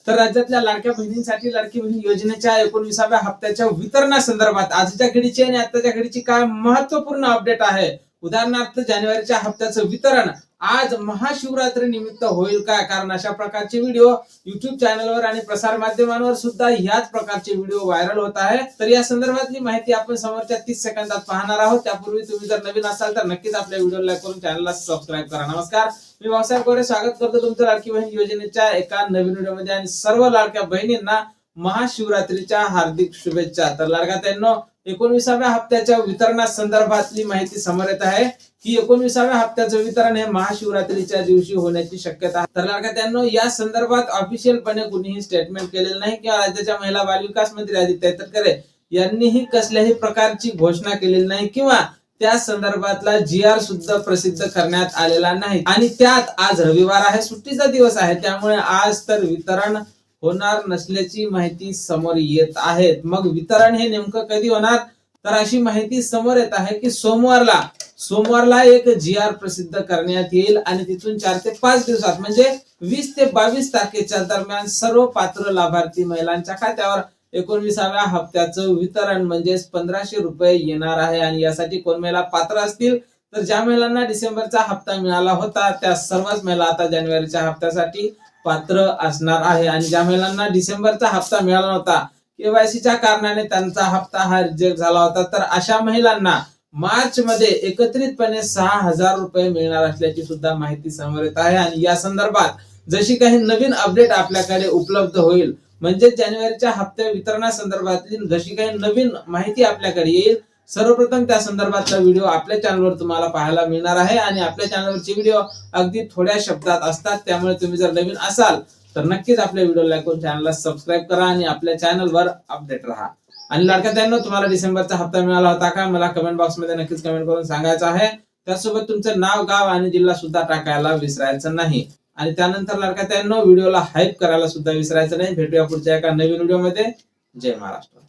तर राज्यातल्या लाडक्या बहिणींसाठी लाडकी बहीण योजनेच्या 19व्या हप्त्याच्या वितरणासंदर्भात आजच्या घडीची आणि आताच्या घडीची काय महत्त्वपूर्ण अपडेट आहे। उदाहरणार्थ जानेवारीच्या हप्त्याचं वितरण आज महाशिवरात्री निमित्त होईल का, कारण अशा प्रकारचे व्हिडिओ युट्यूब चॅनलवर आणि प्रसार माध्यमांवर सुद्धा ह्याच प्रकारचे व्हिडिओ व्हायरल होत आहे। तर या संदर्भातली माहिती आपण समोरच्या 30 सेकंदात पाहणार आहोत। त्यापूर्वी तुम्ही जर नवीन असाल तर नक्कीच आपल्या व्हिडिओला लाईक करून चॅनलला सबस्क्राईब करा। नमस्कार, मी भाऊसाहेब गोरे स्वागत करतो तुमचं लाडकी बहीण योजनेच्या एका नवीन व्हिडिओमध्ये आणि सर्व लाडक्या बहिणींना महाशिवरात्रीच्या हार्दिक शुभेच्छा। तर लाडक्यांनो, 19व्या हप्त्याच्या वितरणासंदर्भातली माहिती समोर येत आहे की 19व्या हप्त्याचं वितरण हे महाशिवरात्रीच्या दिवशी होण्याची शक्यता आहे। तर लाडक्यांनो, या संदर्भात ऑफिशियलपणे कुणीही स्टेटमेंट केलेलं नाही किंवा राज्याच्या महिला बाल विकास मंत्री आदित्य तटकरे यांनीही कसल्याही प्रकारची घोषणा केलेली नाही किंवा त्या संदर्भातला GR सुद्धा प्रसिद्ध करण्यात आलेला नाही। आणि त्यात आज रविवार आहे, सुट्टीचा दिवस आहे, त्यामुळे आज तर वितरण होणार नसल्याची माहिती समोर येत आहे। मग वितरण हे नेमकं कधी होणार, तर अशी माहिती समोर येत आहे की सोमवारला एक GR प्रसिद्ध करण्यात येईल आणि तिथून 4 ते 5 दिवसात म्हणजे 20 ते 22 तारखेच्या दरम्यान सर्व पात्र लाभार्थी महिलांच्या खात्यावर 19व्या हप्त्याचं वितरण म्हणजे 1500 रुपये येणार आहे। आणि यासाठी कोण महिला पात्र असतील तर ज्या महिलांना डिसेंबरचा हप्ता मिळाला होता त्या सर्वच महिला आता जानेवारीच्या हप्त्यासाठी पात्र असणार आहे। आणि ज्या महिलांना डिसेंबरचा हप्ता मिळाला नव्हता, KYCच्या कारणाने त्यांचा हप्ता हा रिजेक्ट झाला होता, तर अशा महिलांना मार्च मध्ये एकत्रितपणे 6000 रुपये मिळणार असल्याची सुद्धा माहिती समोर येत आहे। आणि या संदर्भात जशी काही नवीन अपडेट आपल्याकडे उपलब्ध होईल, म्हणजे जानेवारीच्या हप्त्या वितरणासंदर्भातली जशी काही नवीन माहिती आपल्याकडे येईल, सर्वप्रथम त्या संदर्भातला व्हिडिओ आपल्या चॅनलवर तुम्हाला पाहायला मिळणार आहे। आणि आपल्या चॅनलवरचे व्हिडिओ अगदी थोड्या शब्दात असतात, त्यामुळे तुम्ही जर नवीन असाल तर नक्कीच आपल्या व्हिडिओला लाईक करून चॅनलला सबस्क्राईब करा आणि आपल्या चॅनलवर अपडेट राहा। आणि लाडक्यांनो, तुम्हाला डिसेंबरचा हप्ता मिळाला होता का, मला कमेंट बॉक्स मध्ये नक्कीच कमेंट करून सांगायचं आहे। त्यासोबत तुमचं नाव, गाव आणि जिल्हा सुद्धा टाकायला विसरायचं नाही। आणि त्यानंतर लाडक्यांनो, व्हिडिओला हाईप करायला सुद्धा विसरायचं नाही। भेटूया पुढच्या एका नवीन व्हिडिओमध्ये। जय महाराष्ट्र।